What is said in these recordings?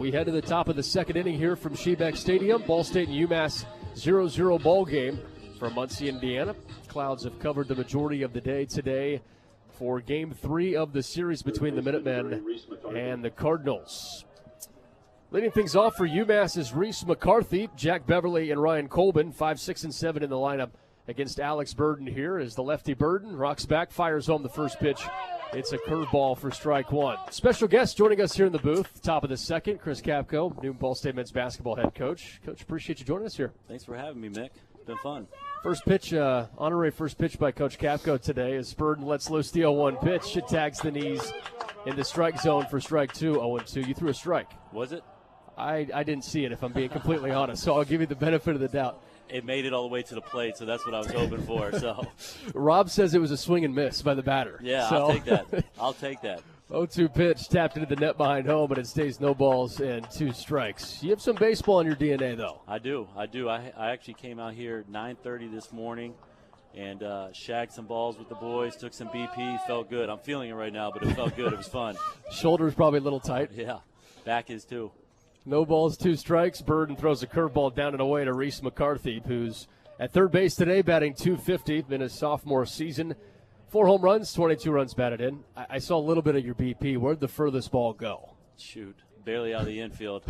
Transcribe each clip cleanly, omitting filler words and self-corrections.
We head to the top of the second inning here from Shebeck Stadium. Ball State and UMass 0-0 ball game from Muncie, Indiana. Clouds have covered the majority of the day today for Game 3 of the series between the Minutemen and the Cardinals. Leading things off for UMass is Reese McCarthy, Jack Beverly, and Ryan Colbin. 5, 6, and 7 in the lineup against Alex Burden here as the lefty Burden rocks back, fires home the first pitch. It's a curveball for strike one. Special guest joining us here in the booth, top of the second, Chris Capko, new Ball State men's basketball head coach. Coach, appreciate you joining us here. Thanks for having me, Mick. It's been fun. First pitch, honorary first pitch by Coach Capko today as Burden lets loose the 0-1 pitch. It tags the knees in the strike zone for strike two, 0-2. You threw a strike. Was it? I didn't see it, if I'm being completely honest, so I'll give you the benefit of the doubt. It made it all the way to the plate, so that's what I was hoping for. So, Rob says it was a swing and miss by the batter. Yeah, so. I'll take that. I'll take that. 0-2 pitch tapped into the net behind home, but it stays no balls and 2 strikes. You have some baseball in your DNA, though. I do. I actually came out here at 9:30 this morning and shagged some balls with the boys, took some BP, felt good. I'm feeling it right now, but it felt good. It was fun. Shoulder's probably a little tight. Yeah, back is too. No balls, 2 strikes. Burden throws a curveball down and away to Reese McCarthy, who's at third base today, batting .250 in his sophomore season. 4 home runs, 22 runs batted in. I saw a little bit of your BP. Where'd the furthest ball go? Shoot, barely out of the infield.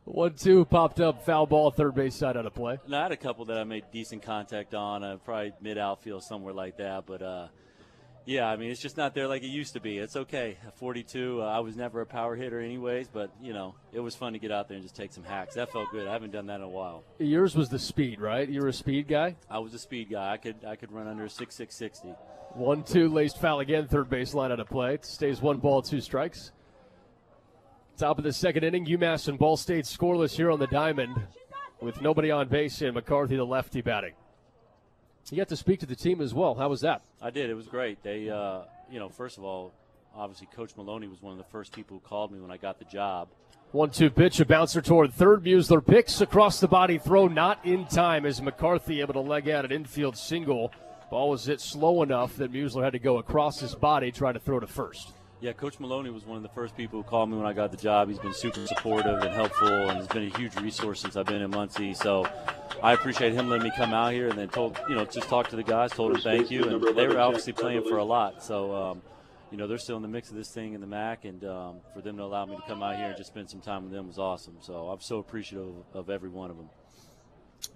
1-2 popped up, foul ball, third base side out of play. No, I had a couple that I made decent contact on, probably mid-outfield, somewhere like that, but yeah, I mean, it's just not there like it used to be. It's okay. At 42, I was never a power hitter anyways, but, you know, it was fun to get out there and just take some hacks. That felt good. I haven't done that in a while. Yours was the speed, right? You were a speed guy? I was a speed guy. I could run under 6.6 60. 1-2, laced foul again, third base line out of play. It stays 1 ball, 2 strikes. Top of the second inning, UMass and Ball State scoreless here on the diamond with nobody on base and McCarthy, the lefty, batting. You got to speak to the team as well. How was that? I did. It was great. They, you know, first of all, obviously Coach Maloney was one of the first people who called me when I got the job. 1-2 pitch, a bouncer toward third. Musler picks across the body, throw not in time as McCarthy able to leg out an infield single. Ball was hit slow enough that Musler had to go across his body, trying to throw to first. Yeah, Coach Maloney was one of the first people who called me when I got the job. He's been super supportive and helpful, and has been a huge resource since I've been in Muncie. So I appreciate him letting me come out here and then just talk to the guys, told them thank you. And they were obviously playing for a lot. So, you know, they're still in the mix of this thing in the MAC, and for them to allow me to come out here and just spend some time with them was awesome. So I'm so appreciative of every one of them.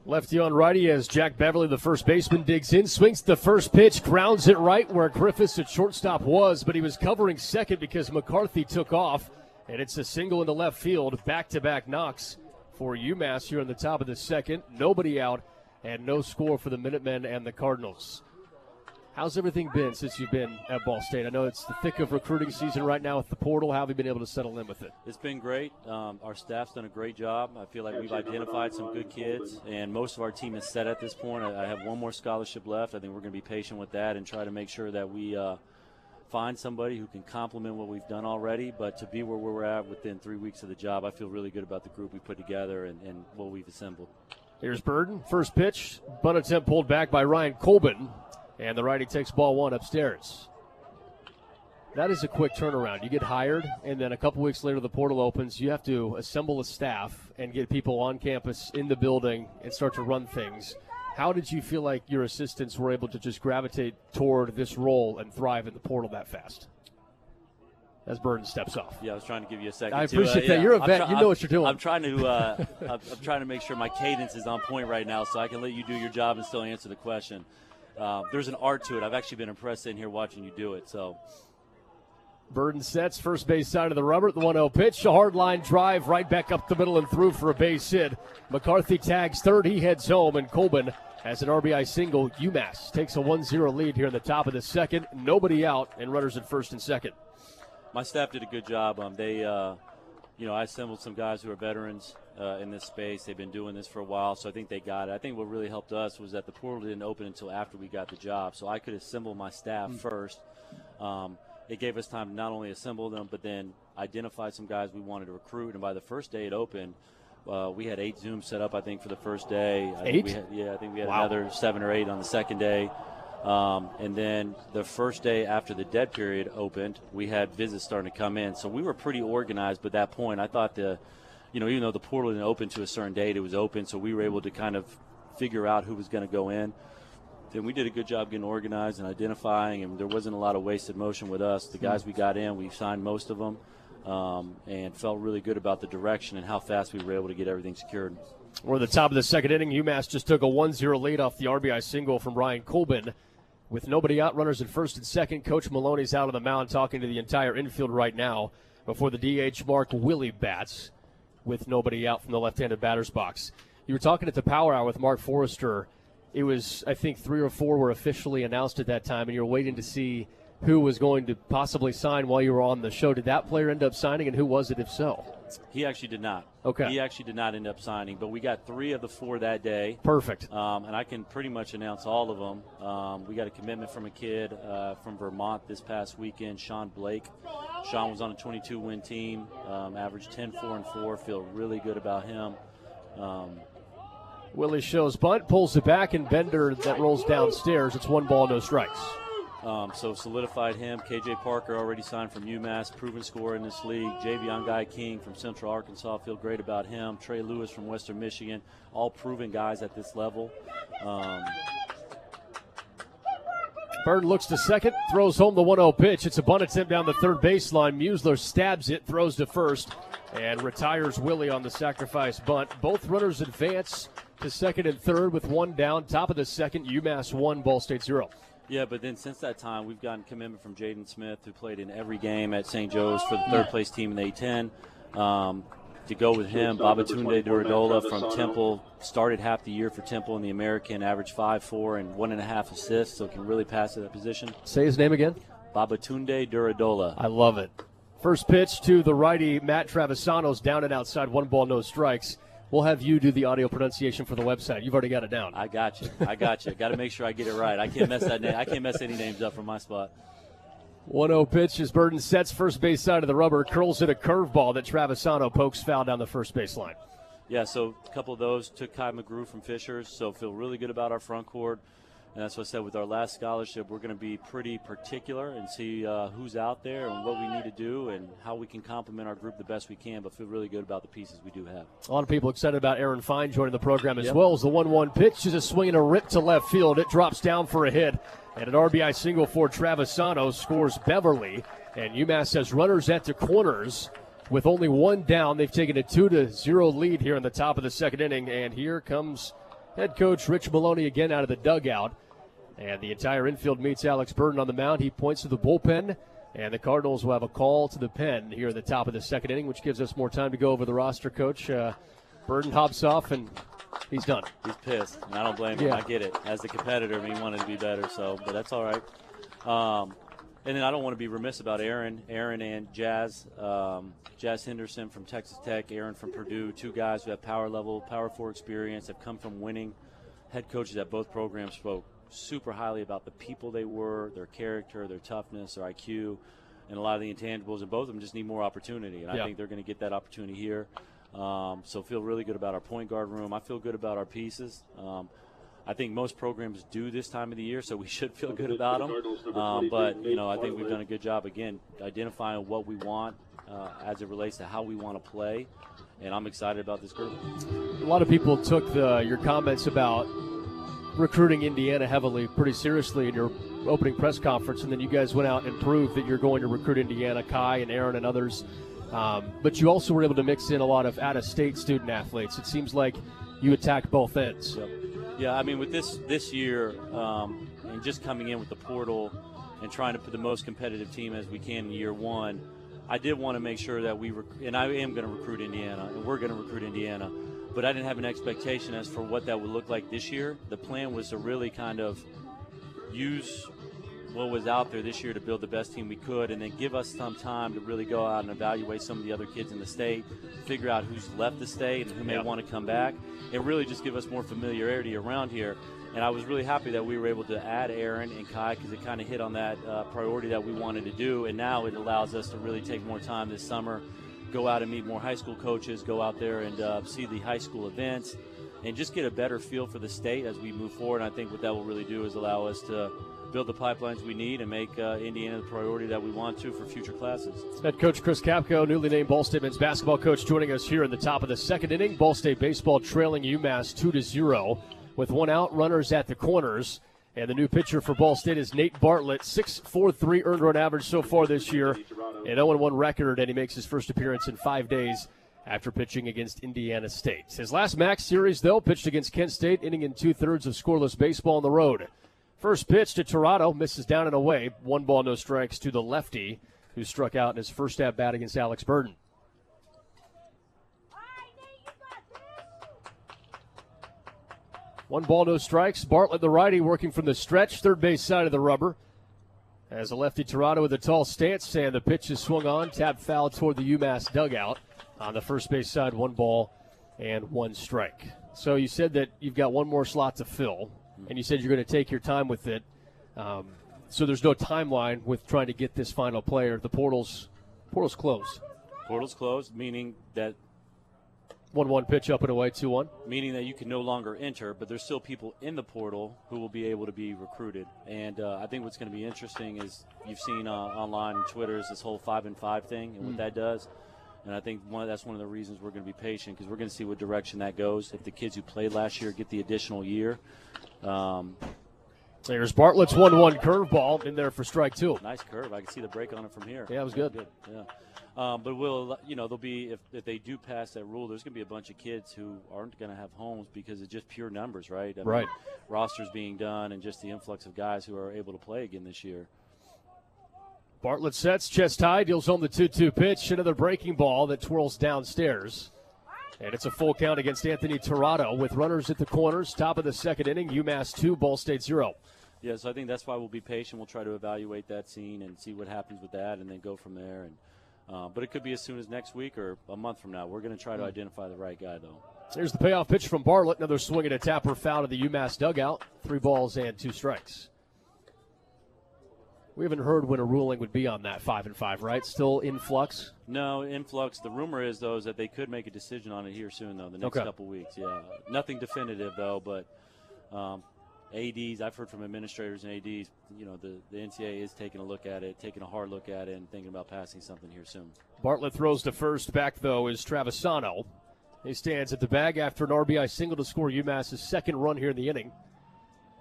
Lefty on righty as Jack Beverly, the first baseman, digs in, swings the first pitch, grounds it right where Griffiths at shortstop was, but he was covering second because McCarthy took off, and it's a single into left field. Back-to-back knocks for UMass here in the top of the second. Nobody out and no score for the Minutemen and the Cardinals. How's everything been since you've been at Ball State? I know it's the thick of recruiting season right now with the portal. How have you been able to settle in with it? It's been great. Our staff's done a great job. I feel like we've identified some good kids, and most of our team is set at this point. I have one more scholarship left. I think we're going to be patient with that and try to make sure that we find somebody who can complement what we've done already. But to be where we're at within 3 weeks of the job, I feel really good about the group we put together and what we've assembled. Here's Burden. First pitch. Bunt attempt pulled back by Ryan Colbin. And the righty takes ball 1 upstairs. That is a quick turnaround. You get hired, and then a couple weeks later the portal opens. You have to assemble a staff and get people on campus in the building and start to run things. How did you feel like your assistants were able to just gravitate toward this role and thrive in the portal that fast? As Burden steps off. Yeah, I was trying to give you a second. I appreciate that. You're a vet. You know what you're doing. I'm trying to I'm trying to make sure my cadence is on point right now so I can let you do your job and still answer the question. There's an art to it. I've actually been impressed in here watching you do it. So, Burden sets first base side of the rubber. The 1-0 pitch, a hard line drive right back up the middle and through for a base hit. McCarthy tags third. He heads home, and Colbin has an RBI single. UMass takes a 1-0 lead here in the top of the second. Nobody out, and runners at first and second. My staff did a good job. I assembled some guys who are veterans in this space. They've been doing this for a while, so I think they got it. I think what really helped us was that the portal didn't open until after we got the job, so I could assemble my staff first. It gave us time to not only assemble them, but then identify some guys we wanted to recruit. And by the first day it opened, we had 8 Zooms set up, I think, for the first day. Eight? I think we had another 7 or 8 on the second day. And then the first day after the dead period opened, we had visits starting to come in. So we were pretty organized by that point. I thought even though the portal didn't open to a certain date, it was open, so we were able to kind of figure out who was going to go in. Then we did a good job getting organized and identifying, and there wasn't a lot of wasted motion with us. The guys we got in, we signed most of them, and felt really good about the direction and how fast we were able to get everything secured. We're at the top of the second inning. UMass just took a 1-0 lead off the RBI single from Ryan Colbin. With nobody out, runners at first and second, Coach Maloney's out on the mound talking to the entire infield right now before the DH Mark Willie bats with nobody out from the left-handed batter's box. You were talking at the Power Hour with Mark Forrester. It was, I think, 3 or 4 were officially announced at that time, and you were waiting to see who was going to possibly sign while you were on the show. Did that player end up signing, and who was it if so? He actually did not. Okay. He actually did not end up signing, but we got 3 of the 4 that day. Perfect. And I can pretty much announce all of them. We got a commitment from a kid from Vermont this past weekend, Sean Blake. Sean was on a 22-win team, averaged 10-4-4. Feel really good about him. Willie shows bunt, pulls it back, and Bender that rolls downstairs. It's 1 ball, no strikes. So solidified him. KJ Parker already signed from UMass, proven scorer in this league. Javion Guy King from Central Arkansas, feel great about him. Trey Lewis from Western Michigan, all proven guys at this level. Bird looks to second, throws home the 1-0 pitch. It's a bunt attempt down the third baseline. Musler stabs it, throws to first, and retires Willie on the sacrifice bunt. Both runners advance to second and third with 1 down. Top of the second, UMass 1, Ball State 0. Yeah, but then since that time, we've gotten commitment from Jaden Smith, who played in every game at St. Joe's for the third-place team in the A-10. To go with him, Babatunde Duradola from Temple, started half the year for Temple in the American, averaged 5.4 and 1.5 assists, so can really pass at that position. Say his name again. Babatunde Duradola. I love it. First pitch to the righty, Matt Travisano's down and outside, 1 ball, no strikes. We'll have you do the audio pronunciation for the website. You've already got it down. I got you. Got to make sure I get it right. I can't mess that name. I can't mess any names up from my spot. 1-0 pitch as Burden sets first base side of the rubber, curls it a curveball that Travisano pokes foul down the first base line. Yeah, so a couple of those took Kai McGrew from Fishers, so feel really good about our front court. And that's what I said with our last scholarship, we're going to be pretty particular and see who's out there and what we need to do and how we can complement our group the best we can, but feel really good about the pieces we do have. A lot of people excited about Aaron Fine joining the program as well. As the 1-1 pitch is a swing and a rip to left field. It drops down for a hit. And an RBI single for Travisano, scores Beverly. And UMass has runners at the corners with only 1 down. They've taken a 2-0 lead here in the top of the second inning. And here comes head coach Rich Maloney again out of the dugout. And the entire infield meets Alex Burden on the mound. He points to the bullpen, and the Cardinals will have a call to the pen here at the top of the second inning, which gives us more time to go over the roster, Coach. Burden hops off, and he's done. He's pissed, and I don't blame him. I get it. As a competitor, he wanted to be better, but that's all right. And then I don't want to be remiss about Aaron and Jazz. Jazz Henderson from Texas Tech, Aaron from Purdue, 2 guys who have power 4 experience, have come from winning. Head coaches at both programs spoke super highly about the people they were, their character, their toughness, their IQ, and a lot of the intangibles, and both of them just need more opportunity, and I think they're going to get that opportunity here. So feel really good about our point guard room. I feel good about our pieces. I think most programs do this time of the year, so we should feel good about them. But, I think we've done a good job, again, identifying what we want as it relates to how we want to play, and I'm excited about this group. A lot of people took your comments about recruiting Indiana heavily pretty seriously in your opening press conference, and then you guys went out and proved that you're going to recruit Indiana, Kai and Aaron and others. But you also were able to mix in a lot of out-of-state student athletes. It seems like you attacked both ends. Yeah, I mean, with this year and just coming in with the portal and trying to put the most competitive team as we can in year 1, I did want to make sure that and I am going to recruit Indiana, and we're going to recruit Indiana, but I didn't have an expectation as for what that would look like this year. The plan was to really kind of use what was out there this year to build the best team we could, and then give us some time to really go out and evaluate some of the other kids in the state, figure out who's left the state and who may want to come back, and really just give us more familiarity around here. And I was really happy that we were able to add Aaron and Kai, because it kind of hit on that priority that we wanted to do, and now it allows us to really take more time this summer, go out and meet more high school coaches, go out there and see the high school events, and just get a better feel for the state as we move forward. And I think what that will really do is allow us to build the pipelines we need and make Indiana the priority that we want to for future classes. Head coach Chris Capko, newly named Ball State men's basketball coach, joining us here in the top of the second inning. Ball State baseball trailing UMass 2-0 with one out, runners at the corners. And the new pitcher for Ball State is Nate Bartlett, 6.43 earned run average so far this year, an 0-1 record, and he makes his first appearance in 5 days after pitching against Indiana State. His last MAC series, though, pitched against Kent State, inning in 2/3 of scoreless baseball on the road. First pitch to Toronto, misses down and away. 1 ball, no strikes to the lefty, who struck out in his first at-bat against Alex Burden. One ball, no strikes. Bartlett, the righty, working from the stretch, third base side of the rubber. As a lefty, Toronto with a tall stance, and the pitch is swung on, tapped foul toward the UMass dugout. On the first base side, 1 ball and 1 strike. So you said that you've got one more slot to fill, and you said you're going to take your time with it. So there's no timeline with trying to get this final player. The portal's closed. Portal's closed, meaning that 1-1 pitch up and away, 2-1. Meaning that you can no longer enter, but there's still people in the portal who will be able to be recruited. And I think what's going to be interesting is you've seen online and Twitter is this whole 5-and-5 thing and what that does. And I think that's one of the reasons we're going to be patient, because we're going to see what direction that goes. If the kids who played last year get the additional year. There's Bartlett's 1-1 curveball in there for strike 2. Nice curve. I can see the break on it from here. Yeah, it was good. Yeah. But there'll be, if they do pass that rule, there's going to be a bunch of kids who aren't going to have homes because it's just pure numbers, right? I mean, rosters being done and just the influx of guys who are able to play again this year. Bartlett sets, chest high, deals home the 2-2 pitch. Another breaking ball that twirls downstairs. And it's a full count against Anthony Tirado with runners at the corners. Top of the second inning, UMass 2, Ball State 0. Yeah, so I think that's why we'll be patient. We'll try to evaluate that scene and see what happens with that and then go from there. But it could be as soon as next week or a month from now. We're going to try to identify the right guy, though. Here's the payoff pitch from Bartlett. Another swing and a tapper foul to the UMass dugout. 3 balls and 2 strikes. We haven't heard when a ruling would be on that 5-and-5, right? Still in flux? No, in flux. The rumor is, though, is that they could make a decision on it here soon, though, the next couple weeks. Yeah, nothing definitive, though, but ADs, I've heard from administrators and ADs, the NCAA is taking a look at it, taking a hard look at it, and thinking about passing something here soon. Bartlett throws to first. Back, though, is Travisano. He stands at the bag after an RBI single to score UMass's second run here in the inning.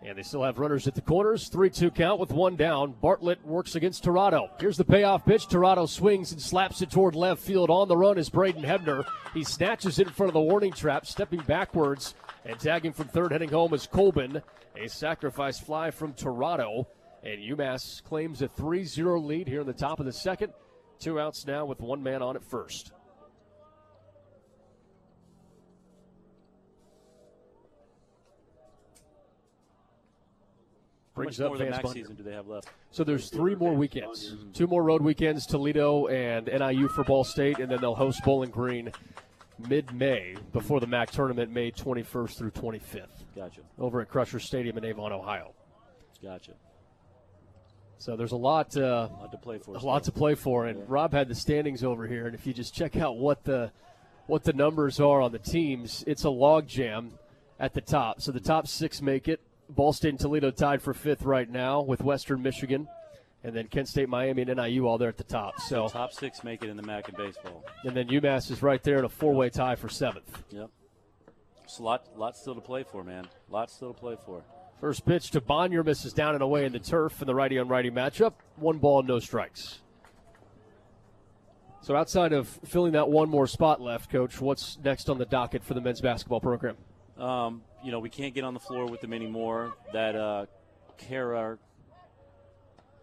And they still have runners at the corners. 3-2 count with 1 down. Bartlett works against Tirado. Here's the payoff pitch. Tirado swings and slaps it toward left field. On the run is Braden Hebner. He snatches it in front of the warning trap, stepping backwards. And tagging from third, heading home is Colbin. A sacrifice fly from Tirado. And UMass claims a 3-0 lead here in the top of the second. 2 outs now with 1 man on at first. How much more of the MAC season do they have left? So there's 3 more weekends. 2 more road weekends, Toledo and NIU for Ball State, and then they'll host Bowling Green mid-May before the MAC tournament, May 21st through 25th. Gotcha. Over at Crusher Stadium in Avon, Ohio. Gotcha. So there's a lot to play for. And yeah. Rob had the standings over here, and if you just check out what the numbers are on the teams, it's a log jam at the top. So the top 6 make it. Ball State and Toledo tied for 5th right now with Western Michigan. And then Kent State, Miami, and NIU all there at the top. So top 6 make it in the MAC in baseball. And then UMass is right there in a 4-way tie for 7th. Yep. It's a lot still to play for, man. Lots still to play for. First pitch to Bonnier, misses down and away in the turf in the righty-on-righty matchup. 1 ball, no strikes. So outside of filling that 1 more spot left, Coach, what's next on the docket for the men's basketball program? We can't get on the floor with them anymore. That CARA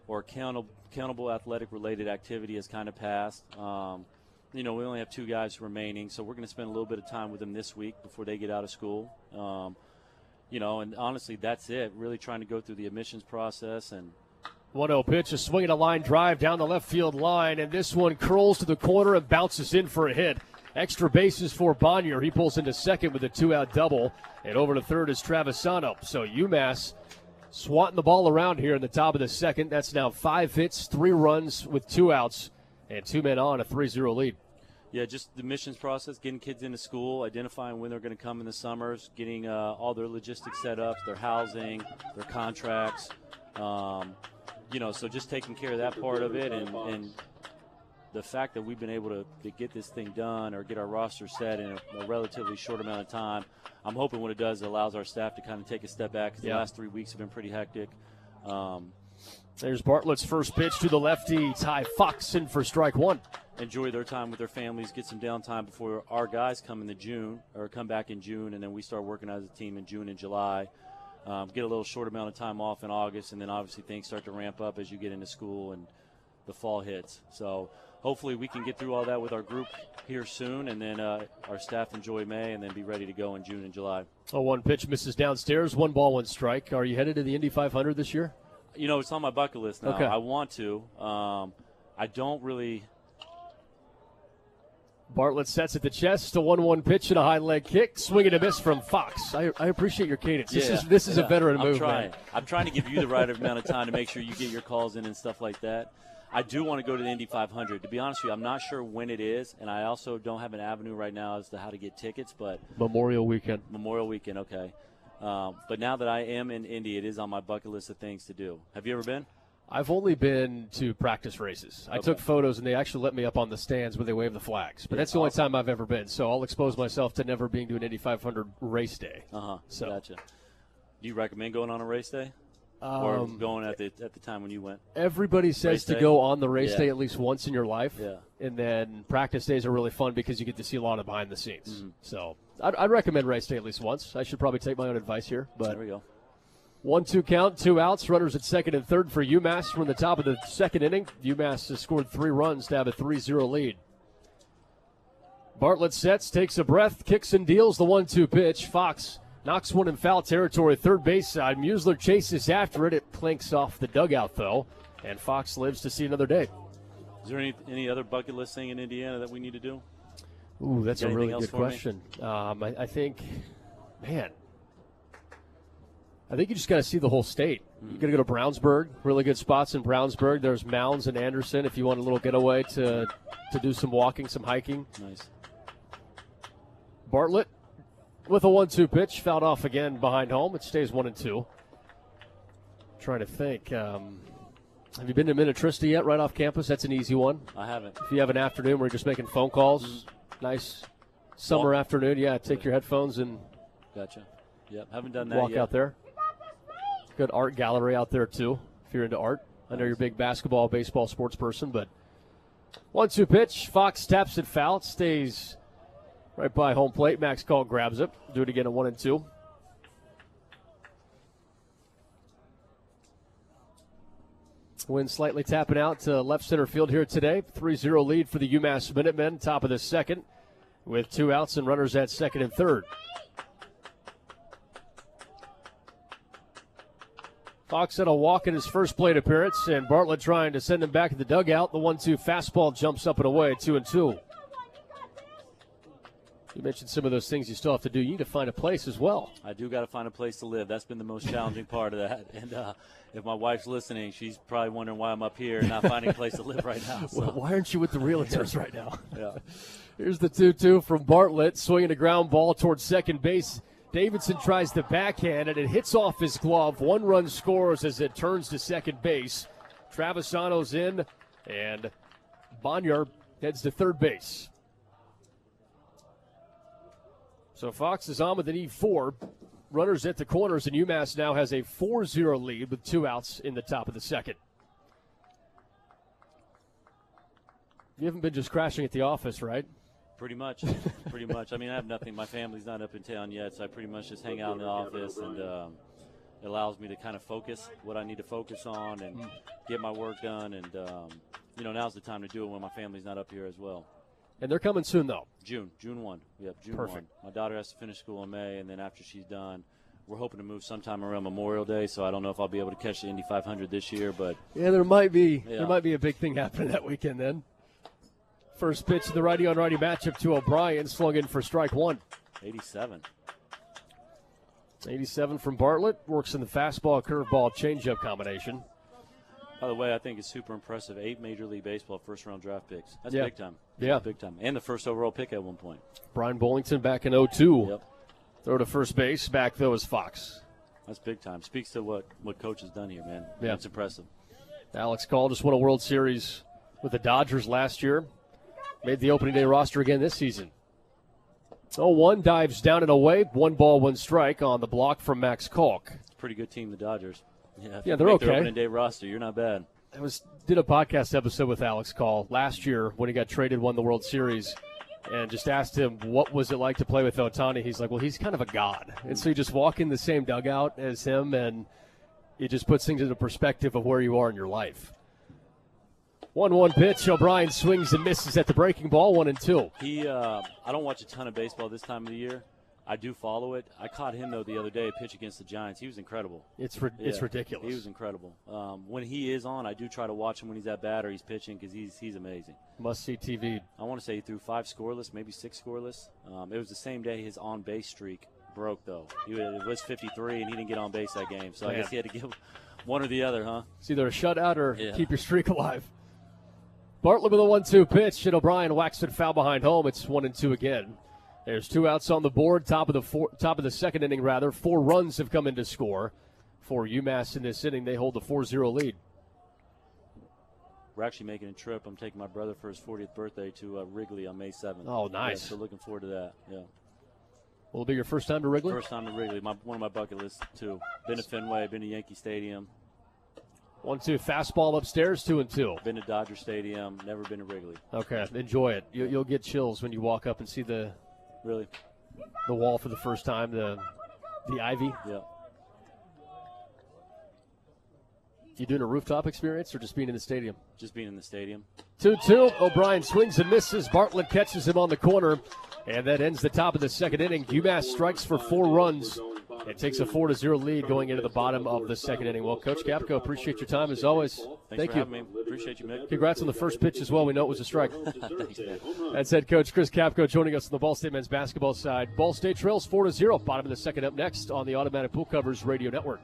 or accountable athletic-related activity has kind of passed. We only have 2 guys remaining, so we're going to spend a little bit of time with them this week before they get out of school. And honestly, that's it. Really trying to go through the admissions process. And 1-0 pitch, a swing and a line drive down the left field line, and this one curls to the corner and bounces in for a hit. Extra bases for Bonnier. He pulls into second with a 2-out double, and over to third is Travisano. So UMass swatting the ball around here in the top of the second. That's now 5 hits, 3 runs with 2 outs, and 2 men on, a 3-0 lead. Yeah, just the admissions process, getting kids into school, identifying when they're going to come in the summers, getting all their logistics set up, their housing, their contracts. So just taking care of that part of it, and the fact that we've been able to get this thing done or get our roster set in a relatively short amount of time, I'm hoping what it does, it allows our staff to kind of take a step back, because the last 3 weeks have been pretty hectic. There's Bartlett's first pitch to the lefty. Ty Fox in for strike one. Enjoy their time with their families, get some downtime before our guys come back in June, and then we start working as a team in June and July. Get a little short amount of time off in August, and then obviously things start to ramp up as you get into school and the fall hits. So hopefully we can get through all that with our group here soon, and then our staff enjoy May, and then be ready to go in June and July. One pitch misses downstairs. 1 ball, 1 strike. Are you headed to the Indy 500 this year? It's on my bucket list now. Okay. I want to. I don't really. Bartlett sets at the chest. A 1-1 pitch and a high leg kick. Swing and a miss from Fox. I appreciate your cadence. This is a veteran move, man. I'm trying to give you the right amount of time to make sure you get your calls in and stuff like that. I do want to go to the Indy 500. To be honest with you, I'm not sure when it is, and I also don't have an avenue right now as to how to get tickets. But Memorial Weekend, okay. But now that I am in Indy, it is on my bucket list of things to do. Have you ever been? I've only been to practice races. I took photos, and they actually let me up on the stands where they wave the flags. But that's the only time I've ever been. So I'll expose myself to never being to an Indy 500 race day. So gotcha. Do you recommend going on a race day? Or going at the time when you went? Everybody says to go on the race day at least once in your life. Yeah. And then practice days are really fun because you get to see a lot of behind the scenes. Mm-hmm. So I'd recommend race day at least once. I should probably take my own advice here. But there we go. 1-2 count, 2 outs. Runners at second and third for UMass. We're in the top of the second inning. UMass has scored 3 runs to have a 3-0 lead. Bartlett sets, takes a breath, kicks and deals the 1-2 pitch. Fox knocks one in foul territory, third base side. Musler chases after it. It clinks off the dugout, though, and Fox lives to see another day. Is there any other bucket list thing in Indiana that we need to do? Ooh, that's a really good question. I think you just got to see the whole state. You got to go to Brownsburg. Really good spots in Brownsburg. There's Mounds and Anderson if you want a little getaway to do some walking, some hiking. Nice. Bartlett with a 1-2 pitch, fouled off again behind home. It stays 1-2. Trying to think. Have you been to Minnetrista yet, right off campus? That's an easy one. I haven't. If you have an afternoon where you're just making phone calls, nice summer afternoon, take your headphones and gotcha. Yep, haven't done that yet. Walk out there. Good art gallery out there, too, if you're into art. I know you're a big basketball, baseball, sports person, but 1-2 pitch. Fox taps it foul. It stays right by home plate. Max Call grabs it. Do it again at 1-2. Wynn slightly tapping out to left center field here today. 3-0 lead for the UMass Minutemen. Top of the second with 2 outs and runners at second and third. Fox had a walk in his first plate appearance, and Bartlett trying to send him back to the dugout. The 1-2 fastball jumps up and away, 2-2. You mentioned some of those things you still have to do. You need to find a place as well. I do got to find a place to live. That's been the most challenging part of that. And if my wife's listening, she's probably wondering why I'm up here and not finding a place to live right now. So. Well, why aren't you with the realtors right now? Yeah. Here's the 2-2 from Bartlett, swinging a ground ball towards second base. Davidson tries the backhand, and it hits off his glove. 1 run scores as it turns to second base. Travisano's in, and Bonyar heads to third base. So Fox is on with an E4. Runners at the corners, and UMass now has a 4-0 lead with 2 outs in the top of the second. You haven't been just crashing at the office, right? Pretty much. I mean, I have nothing. My family's not up in town yet, so I pretty much just hang out in the office, and it allows me to kind of focus what I need to focus on and get my work done. And, now's the time to do it when my family's not up here as well. And they're coming soon, though. June 1. Yep, June Perfect. 1. My daughter has to finish school in May, and then after she's done, we're hoping to move sometime around Memorial Day, so I don't know if I'll be able to catch the Indy 500 this year. But yeah, there might be a big thing happening that weekend then. First pitch of the righty-on-righty matchup to O'Brien, slung in for strike 1. 87. 87 from Bartlett. Works in the fastball, curveball, changeup combination. By the way, I think it's super impressive. 8 Major League Baseball first-round draft picks. That's Yeah. big time. Yeah. That's big time. And the first overall pick at one point. Brian Bollington back in 02. Yep. Throw to first base. Back, though, is Fox. That's big time. Speaks to what Coach has done here, man. Yeah. It's impressive. Alex Call just won a World Series with the Dodgers last year. Made the opening day roster again this season. 0-1 dives down and away. 1 ball, 1 strike on the block from Max Kalk. Pretty good team, the Dodgers. Yeah, they're make okay. Their opening day roster, you're not bad. I did a podcast episode with Alex Call last year when he got traded, won the World Series, and just asked him what was it like to play with Ohtani. He's like, well, he's kind of a god. And so you just walk in the same dugout as him, and it just puts things into perspective of where you are in your life. 1-1 pitch. O'Brien swings and misses at the breaking ball, 1-2. I don't watch a ton of baseball this time of the year. I do follow it. I caught him, though, the other day, pitch against the Giants. He was incredible. It's ridiculous. He was incredible. When he is on, I do try to watch him when he's at bat or he's pitching because he's amazing. Must-see TV. I want to say he threw 5 scoreless, maybe 6 scoreless. It was the same day his on-base streak broke, though. It was 53, and he didn't get on base that game. So I guess he had to give one or the other, huh? It's either a shutout or keep your streak alive. Bartlett with a 1-2 pitch, and O'Brien whacks it foul behind home. It's 1-2 again. There's 2 outs on the board. Top of the second inning, rather. 4 runs have come in to score for UMass in this inning. They hold the 4-0 lead. We're actually making a trip. I'm taking my brother for his 40th birthday to Wrigley on May 7th. Oh, nice. Yeah, so looking forward to that. Yeah. Will it be your first time to Wrigley? First time to Wrigley. One of my bucket lists too. Been to Fenway. Been to Yankee Stadium. 1-2 fastball upstairs. 2-2. Been to Dodger Stadium. Never been to Wrigley. Okay, enjoy it. You'll get chills when you walk up and see the wall for the first time. The ivy. Yeah. You doing a rooftop experience or just being in the stadium? Just being in the stadium. 2-2. O'Brien swings and misses. Bartlett catches him on the corner. And that ends the top of the second inning. UMass strikes for 4 runs. It takes a 4-0 lead going into the bottom of the second inning. Well, Coach Capko, appreciate your time as always. Thank you. Having me. Appreciate you, Mick. Congrats on the first pitch as well. We know it was a strike. Thanks, man. That's head coach Chris Capko joining us on the Ball State men's basketball side. Ball State trails 4-0. Bottom of the second up next on the Automatic Pool Covers Radio Network.